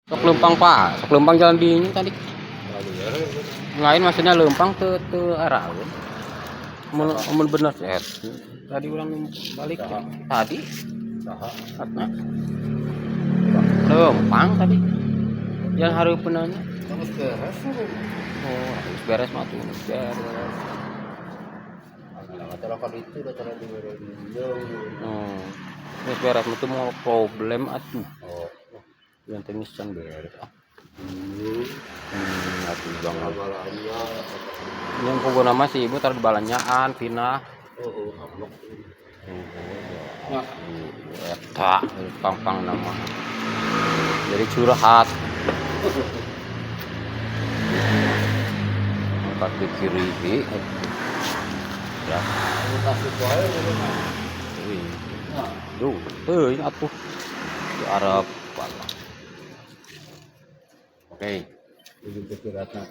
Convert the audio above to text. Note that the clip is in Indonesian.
Sok lempang Pak, sok lempang jalan di ini tadi. Lain maksudnya lempang ke arah. Mun bener set. Tadi orang balik tadi. Karena lempang tadi. Yang hareupeunana. Oh, harus beres mah tuh, beres. Masyarakat itu datang di Terus beres itu mau problem atuh. Oh, Yang teknis can beres. Atuh bang. balanya. Yang pogo nama si ibu taruh di balanyaan, pinah. Amlok. Eta, pang nama. Jadi curhat. Angkat ke kiri, ya. Kasih wae bener. Duh, atuh di Arab. Oke. Jadi pikirannya.